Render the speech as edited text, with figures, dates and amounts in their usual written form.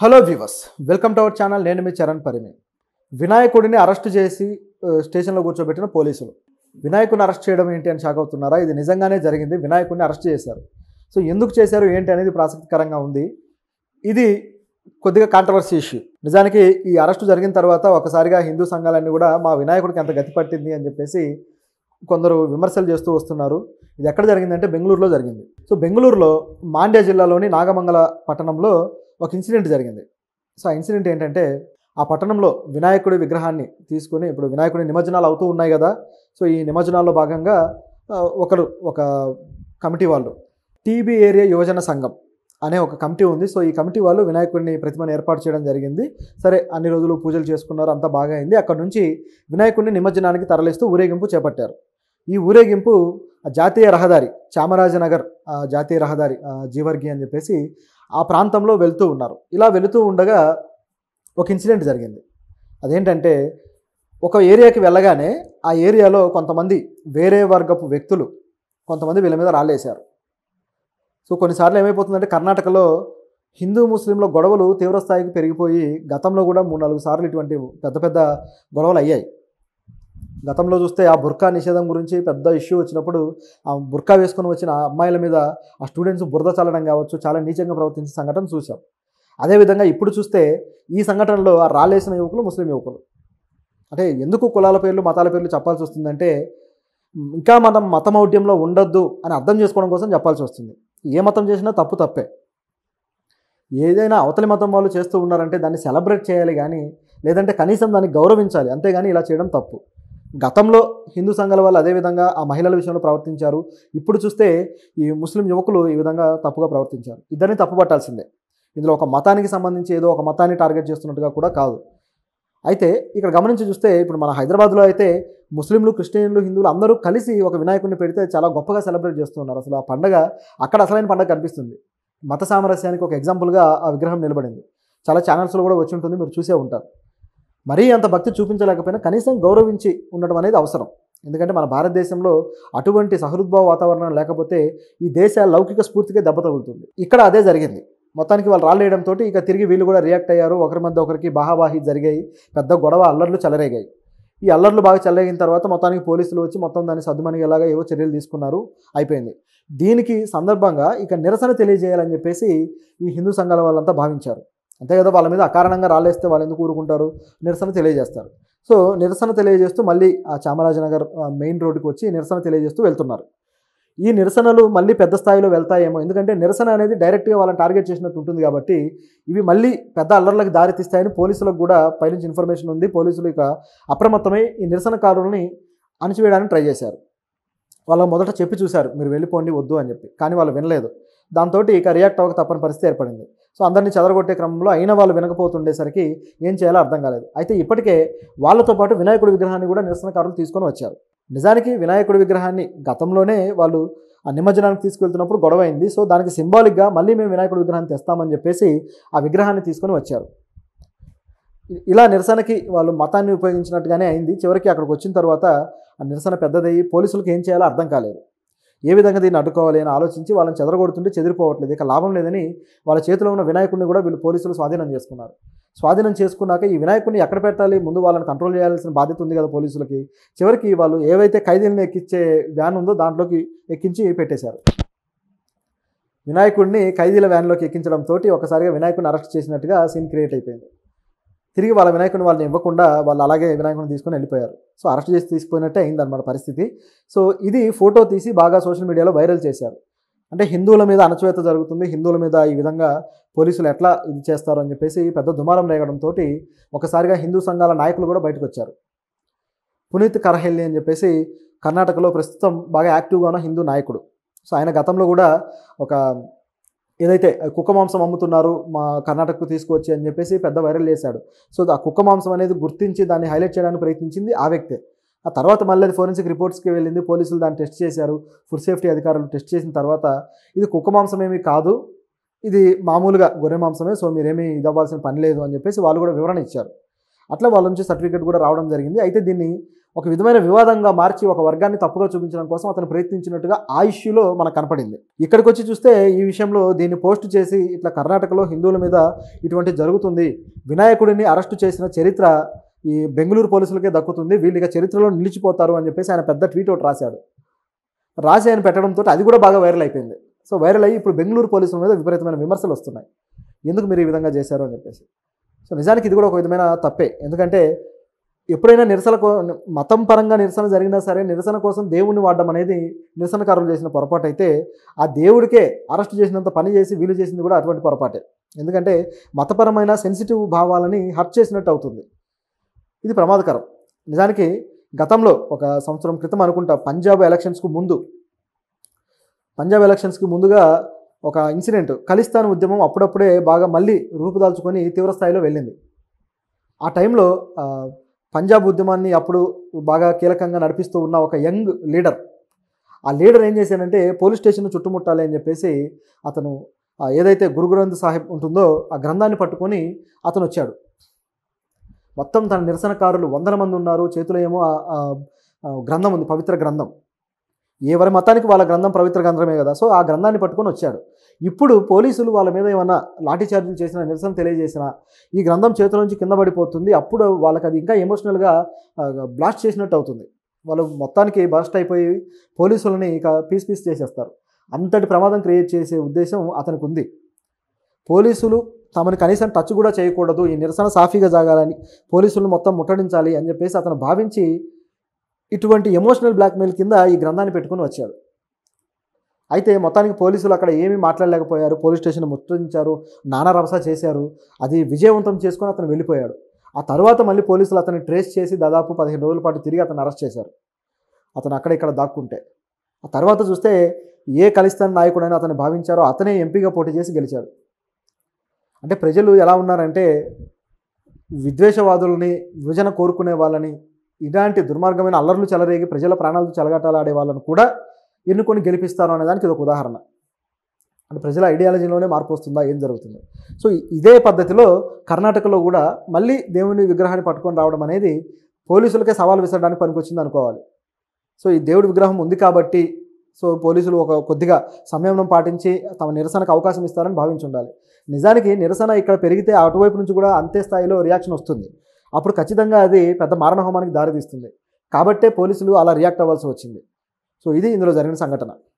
Hello viewers, welcome to our channel. నేను మీ చరణ్ పరిమి. వినాయకుడిని arrest చేసి స్టేషన్లో కూర్చోబెట్టిన పోలీసులు వినాయకుడిని అరెస్ట్ చేయడం ఏంటి అని షాక్ అవుతున్నారా? ఇది నిజంగానే జరిగింది. వినాయకుడిని అరెస్ట్ చేశారు. సో ఎందుకు చేశారు ఏంటి అనేది ఆసక్తికరంగా ఉంది. ఇది కొద్దిగా కాంట్రవర్సీ ఇష్యూ. నిజానికి ఈ అరెస్టు జరిగిన తర్వాత ఒకసారిగా హిందూ సంఘాలన్నీ కూడా మా వినాయకుడికి ఎంత గతి పట్టింది అని చెప్పేసి కొందరు విమర్శలు చేస్తూ వస్తున్నారు. ఇది ఎక్కడ జరిగిందంటే బెంగళూరులో జరిగింది. సో బెంగళూరులో మాండ్య జిల్లాలోని నాగమంగళ పట్టణంలో ఒక ఇన్సిడెంట్ జరిగింది. సో ఆ ఇన్సిడెంట్ ఏంటంటే, ఆ పట్టణంలో వినాయకుడి విగ్రహాన్ని తీసుకొని, ఇప్పుడు వినాయకుడి నిమజ్జనాలు అవుతూ ఉన్నాయి కదా. సో ఈ నిమజ్జనాల్లో భాగంగా ఒక కమిటీ వాళ్ళు, టీబీ ఏరియా యువజన సంఘం అనే ఒక కమిటీ ఉంది. సో ఈ కమిటీ వాళ్ళు వినాయకుడిని ప్రతిమను ఏర్పాటు చేయడం జరిగింది. సరే, అన్ని రోజులు పూజలు చేసుకున్నారు, అంతా బాగా అయింది. అక్కడ నుంచి వినాయకుడిని నిమజ్జనానికి తరలిస్తూ ఊరేగింపు చేపట్టారు. ఈ ఊరేగింపు జాతీయ రహదారి, చామరాజనగర్ జాతీయ రహదారి జీవర్గి అని చెప్పేసి ఆ ప్రాంతంలో వెళ్తూ ఉన్నారు. ఇలా వెళుతూ ఉండగా ఒక ఇన్సిడెంట్ జరిగింది. అదేంటంటే, ఒక ఏరియాకి వెళ్ళగానే ఆ ఏరియాలో కొంతమంది వేరే వర్గపు వ్యక్తులు కొంతమంది వీళ్ళ మీద రాళ్ళేశారు. సో కొన్నిసార్లు ఏమైపోతుందంటే, కర్ణాటకలో హిందూ ముస్లింల గొడవలు తీవ్రస్థాయికి పెరిగిపోయి గతంలో కూడా 3-4 సార్లు ఇటువంటి పెద్ద పెద్ద గొడవలు అయ్యాయి. గతంలో చూస్తే ఆ బుర్కా నిషేధం గురించి పెద్ద ఇష్యూ వచ్చినప్పుడు ఆ బుర్కా వేసుకొని వచ్చిన అమ్మాయిల మీద ఆ స్టూడెంట్స్ బురద చల్లడం కావచ్చు, చాలా నీచంగా ప్రవర్తించిన సంఘటన చూసాం. అదేవిధంగా ఇప్పుడు చూస్తే ఈ సంఘటనలో ఆ రాళ్ళేసిన యువకులు ముస్లిం యువకులు. అంటే ఎందుకు కులాల పేర్లు మతాల పేర్లు చెప్పాల్సి వస్తుందంటే, ఇంకా మనం మతమౌఢ్యంలో ఉండొద్దు అని అర్థం చేసుకోవడం కోసం చెప్పాల్సి వస్తుంది. ఏ మతం చేసినా తప్పే. ఏదైనా అవతలి మతం వాళ్ళు చేస్తూ ఉన్నారంటే దాన్ని సెలబ్రేట్ చేయాలి కానీ, లేదంటే కనీసం దాన్ని గౌరవించాలి, అంతేగాని ఇలా చేయడం తప్పు. గతంలో హిందూ సంఘాల వాళ్ళు అదేవిధంగా ఆ మహిళల విషయంలో ప్రవర్తించారు. ఇప్పుడు చూస్తే ఈ ముస్లిం యువకులు ఈ విధంగా తప్పుగా ప్రవర్తించారు. ఇద్దరిని తప్పుపట్టాల్సిందే. ఇందులో ఒక మతానికి సంబంధించి ఏదో ఒక మతాన్ని టార్గెట్ చేస్తున్నట్టుగా కూడా కాదు. అయితే ఇక్కడ గమనించి చూస్తే, ఇప్పుడు మన హైదరాబాద్లో అయితే ముస్లింలు, క్రిస్టియన్లు, హిందువులు అందరూ కలిసి ఒక వినాయకుడిని పెడితే చాలా గొప్పగా సెలబ్రేట్ చేస్తున్నారు. అసలు ఆ పండగ అక్కడ అసలైన పండగ కనిపిస్తుంది. మత సామరస్యానికి ఒక ఎగ్జాంపుల్గా ఆ విగ్రహం నిలబడింది. చాలా ఛానల్స్లో కూడా వచ్చి ఉంటుంది, మీరు చూసే ఉంటారు. మరీ అంత భక్తి చూపించలేకపోయినా కనీసం గౌరవించి ఉండడం అనేది అవసరం. ఎందుకంటే మన భారతదేశంలో అటువంటి సహృద్భావ వాతావరణం లేకపోతే ఈ దేశ లౌకిక స్ఫూర్తికే దెబ్బ తగులుతుంది. ఇక్కడ అదే జరిగింది. మొత్తానికి వాళ్ళు రాళ్ళేయడంతో ఇక తిరిగి వీళ్ళు కూడా రియాక్ట్ అయ్యారు. ఒకరి మధ్య ఒకరికి బాహాబాహి జరిగాయి. పెద్ద గొడవ, అల్లర్లు చెలరేగాయి. ఈ అల్లర్లు బాగా చెలరేగిన తర్వాత మొత్తానికి పోలీసులు వచ్చి మొత్తం దాన్ని సద్దుమణిగేలాగా ఏవో చర్యలు తీసుకున్నారు. అయిపోయింది. దీనికి సందర్భంగా ఇక నిరసన తెలియజేయాలని చెప్పేసి ఈ హిందూ సంఘాల వాళ్ళంతా భావించారు. అంతే కదా, వాళ్ళ మీద అకారణంగా రాళ్ళేస్తే వాళ్ళు ఎందుకు ఊరుకుంటారు? నిరసన తెలియజేస్తారు. సో నిరసన తెలియజేస్తూ మళ్ళీ ఆ చామరాజనగర్ మెయిన్ రోడ్డుకి వచ్చి నిరసన తెలియజేస్తూ వెళ్తున్నారు. ఈ నిరసనలు మళ్ళీ పెద్ద స్థాయిలో వెళ్తాయేమో, ఎందుకంటే నిరసన అనేది డైరెక్ట్గా వాళ్ళని టార్గెట్ చేసినట్టు ఉంటుంది కాబట్టి ఇవి మళ్ళీ పెద్ద అల్లర్లకు దారితీస్తాయని పోలీసులకు కూడా పైనుంచి ఇన్ఫర్మేషన్ ఉంది. పోలీసులు ఇక అప్రమత్తమై ఈ నిరసనకారులని అణచివేయడానికి ట్రై చేశారు. వాళ్ళు మొదట చెప్పి చూశారు, మీరు వెళ్ళిపోండి, వద్దు అని చెప్పి. కానీ వాళ్ళు వినలేదు. దాంతో ఇక రియాక్ట్ అవ్వక తప్పని పరిస్థితి ఏర్పడింది. సో అందరినీ చెదరగొట్టే క్రమంలో అయినా వాళ్ళు వినకపోతుండేసరికి ఏం చేయాలో అర్థం కాలేదు. అయితే ఇప్పటికే వాళ్ళతో పాటు వినాయకుడి విగ్రహాన్ని కూడా నిరసనకారులు తీసుకొని వచ్చారు. నిజానికి వినాయకుడి విగ్రహాన్ని గతంలోనే వాళ్ళు ఆ నిమజ్జనానికి తీసుకెళ్తున్నప్పుడు గొడవ అయింది. సో దానికి సింబాలిక్గా మళ్ళీ మేము వినాయకుడి విగ్రహాన్ని తెస్తామని చెప్పేసి ఆ విగ్రహాన్ని తీసుకొని వచ్చారు. ఇలా నిరసనకి వాళ్ళు మతాన్ని ఉపయోగించినట్టుగానే అయింది. చివరికి అక్కడికి వచ్చిన తర్వాత ఆ నిరసన పెద్దదయ్యి పోలీసులకు ఏం చేయాలో అర్థం కాలేదు. ఏ విధంగా దీన్ని అడ్డుకోవాలి అని ఆలోచించి వాళ్ళని చెదరగొడుతుంటే చెదిరిపోవట్లేదు. ఇక లాభం లేదని వాళ్ళ చేతిలో ఉన్న వినాయకుడిని కూడా వీళ్ళు పోలీసులు స్వాధీనం చేసుకున్నారు. స్వాధీనం చేసుకున్నాక ఈ వినాయకుడిని ఎక్కడ పెట్టాలి, ముందు వాళ్ళని కంట్రోల్ చేయాల్సిన బాధ్యత ఉంది కదా పోలీసులకి. చివరికి వాళ్ళు ఏవైతే ఖైదీలను ఎక్కించే వ్యాన్ ఉందో దాంట్లోకి ఎక్కించి పెట్టేశారు. వినాయకుడిని ఖైదీల వ్యాన్లోకి ఎక్కించడంతో ఒకసారిగా వినాయకుడిని అరెస్ట్ చేసినట్టుగా సీన్ క్రియేట్ అయిపోయింది. తిరిగి వాళ్ళ వినాయకుడిని వాళ్ళని ఇవ్వకుండా వాళ్ళు అలాగే వినాయకుడిని తీసుకొని వెళ్ళిపోయారు. సో అరెస్ట్ చేసి తీసుకుపోయినట్టే అయిందన్నమాట పరిస్థితి. సో ఇది ఫోటో తీసి బాగా సోషల్ మీడియాలో వైరల్ చేశారు. అంటే హిందువుల మీద అణచివేత జరుగుతుంది, హిందువుల మీద ఈ విధంగా పోలీసులు ఎట్లా ఇది చేస్తారు అని చెప్పేసి పెద్ద దుమారం రేగడంతో ఒకసారిగా హిందూ సంఘాల నాయకులు కూడా బయటకు వచ్చారు. పునీత్ కరహెల్లి అని చెప్పేసి కర్ణాటకలో ప్రస్తుతం బాగా యాక్టివ్గా ఉన్న హిందూ నాయకుడు. సో ఆయన గతంలో కూడా ఒక ఏదైతే కుక్క మాంసం అమ్ముతున్నారు మా కర్ణాటకకు తీసుకువచ్చి అని చెప్పేసి పెద్ద వైరల్ చేశాడు. సో ఆ కుక్క మాంసం అనేది గుర్తించి దాన్ని హైలైట్ చేయడానికి ప్రయత్నించింది ఆ వ్యక్తే. ఆ తర్వాత మళ్ళీ అది ఫోరెన్సిక్ రిపోర్ట్స్కి వెళ్ళింది. పోలీసులు దాన్ని టెస్ట్ చేశారు. ఫుడ్ సేఫ్టీ అధికారులు టెస్ట్ చేసిన తర్వాత ఇది కుక్క మాంసం ఏమీ కాదు, ఇది మామూలుగా గొర్రె మాంసమే, సో మీరేమీ ఇది అవ్వాల్సిన పని లేదు అని చెప్పేసి వాళ్ళు కూడా వివరణ ఇచ్చారు. అట్లా వాళ్ళ నుంచి సర్టిఫికేట్ కూడా రావడం జరిగింది. అయితే దీన్ని ఒక విధమైన వివాదంగా మార్చి ఒక వర్గాన్ని తప్పుగా చూపించడం కోసం అతను ప్రయత్నించినట్టుగా ఆ ఇష్యూలో మనకు కనపడింది. ఇక్కడికి వచ్చి చూస్తే ఈ విషయంలో దీన్ని పోస్ట్ చేసి ఇట్లా కర్ణాటకలో హిందువుల మీద ఇటువంటి జరుగుతుంది, వినాయకుడిని అరెస్టు చేసిన చరిత్ర ఈ బెంగళూరు పోలీసులకే దక్కుతుంది, వీళ్ళు ఇక చరిత్రలో నిలిచిపోతారు అని చెప్పేసి ఆయన పెద్ద ట్వీట్ ఒకటి రాసి ఆయన పెట్టడంతో అది కూడా బాగా వైరల్ అయిపోయింది. సో వైరల్ అయ్యి ఇప్పుడు బెంగళూరు పోలీసుల మీద విపరీతమైన విమర్శలు వస్తున్నాయి, ఎందుకు మీరు ఈ విధంగా చేశారు అని చెప్పేసి. సో నిజానికి ఇది కూడా ఒక విధమైన తప్పే. ఎందుకంటే ఎప్పుడైనా మతం పరంగా నిరసన జరిగినా సరే నిరసన కోసం దేవుణ్ణి వాడడం అనేది నిరసనకారులు చేసిన పొరపాటు అయితే, ఆ దేవుడికే అరెస్ట్ చేసినంత పని చేసి వీళ్ళు చేసింది కూడా అటువంటి పొరపాటే. ఎందుకంటే మతపరమైన సెన్సిటివ్ భావాలని హర్ట్ చేసినట్టు అవుతుంది. ఇది ప్రమాదకరం. నిజానికి గతంలో ఒక సంవత్సరం క్రితం అనుకుంటా పంజాబ్ ఎలక్షన్స్కి ముందుగా ఒక ఇన్సిడెంట్, ఖలిస్తాన్ ఉద్యమం అప్పుడప్పుడే బాగా మళ్ళీ రూపుదాల్చుకొని తీవ్ర స్థాయిలో వెళ్ళింది. ఆ టైంలో పంజాబ్ ఉద్యమాన్ని అప్పుడు బాగా కీలకంగా నడిపిస్తూ ఉన్న ఒక యంగ్ లీడర్, ఆ లీడర్ ఏం చేశాడంటే పోలీస్ స్టేషన్ చుట్టుముట్టాలి అని చెప్పేసి అతను ఏదైతే గురు గ్రంథ్ సాహిబ్ ఉంటుందో ఆ గ్రంథాన్ని పట్టుకొని అతను వచ్చాడు. మొత్తం తన నిరసనకారులు 100 మంది ఉన్నారు, చేతిలో ఏమో గ్రంథం ఉంది, పవిత్ర గ్రంథం. ఎవరి మతానికి వాళ్ళ గ్రంథం పవిత్ర గ్రంథమే కదా. సో ఆ గ్రంథాన్ని పట్టుకొని వచ్చాడు. ఇప్పుడు పోలీసులు వాళ్ళ మీద ఏమన్నా లాఠీ చార్జీలు చేసినా, నిరసన తెలియజేసినా ఈ గ్రంథం చేతుల నుంచి కింద పడిపోతుంది. అప్పుడు వాళ్ళకి అది ఇంకా ఎమోషనల్గా బ్లాస్ట్ చేసినట్టు అవుతుంది. వాళ్ళు మొత్తానికి బస్ట్ అయిపోయి పోలీసులని ఇక పీస్ చేసేస్తారు. అంతటి ప్రమాదం క్రియేట్ చేసే ఉద్దేశం అతనికి ఉంది. పోలీసులు తమని కనీసం టచ్ కూడా చేయకూడదు, ఈ నిరసన సాఫీగా జాగాలని, పోలీసులను మొత్తం ముట్టడించాలి అని చెప్పేసి అతను భావించి ఇటువంటి ఎమోషనల్ బ్లాక్మెయిల్ కింద ఈ గ్రంథాన్ని పెట్టుకుని వచ్చాడు. అయితే మొత్తానికి పోలీసులు అక్కడ ఏమీ మాట్లాడలేకపోయారు, పోలీస్ స్టేషన్ ముట్టడించారు, నానా రభస చేశారు. అది విజయవంతం చేసుకొని అతను వెళ్ళిపోయాడు. ఆ తర్వాత మళ్ళీ పోలీసులు అతన్ని ట్రేస్ చేసి దాదాపు 15 రోజుల పాటు తిరిగి అతను అరెస్ట్ చేశారు. అతను అక్కడిక్కడ దాక్కుంటే ఆ తర్వాత చూస్తే ఏ ఖలిస్తాన్ నాయకుడైనా అతన్ని భావించారో అతనే ఎంపీగా పోటీ చేసి గెలిచాడు. అంటే ప్రజలు ఎలా ఉన్నారంటే విద్వేషవాదులని, విభజన కోరుకునే వాళ్ళని, ఇలాంటి దుర్మార్గమైన అల్లర్లు చెలరేగి ప్రజల ప్రాణాలతో చెలగాటాలాడే వాళ్ళను కూడా ఎన్నుకొని గెలిపిస్తారు అనేదానికి ఇది ఒక ఉదాహరణ. అంటే ప్రజల ఐడియాలజీలోనే మార్పు వస్తుందా, ఏం జరుగుతుంది? సో ఇదే పద్ధతిలో కర్ణాటకలో కూడా మళ్ళీ దేవుని విగ్రహాన్ని పట్టుకొని రావడం అనేది పోలీసులకే సవాల్ విసరడానికి పనికొచ్చింది అనుకోవాలి. సో ఈ దేవుడి విగ్రహం ఉంది కాబట్టి సో పోలీసులు కొద్దిగా సంయమనం పాటించి తమ నిరసనకు అవకాశం ఇస్తారని భావించి ఉండాలి. నిజానికి నిరసన ఇక్కడ పెరిగితే అటువైపు నుంచి కూడా అంతే స్థాయిలో రియాక్షన్ వస్తుంది. అప్పుడు ఖచ్చితంగా అది పెద్ద మారణహోమానికి దారితీస్తుంది. కాబట్టే పోలీసులు అలా రియాక్ట్ అవ్వాల్సి వచ్చింది. సో ఇది ఇందులో జరిగిన సంఘటన.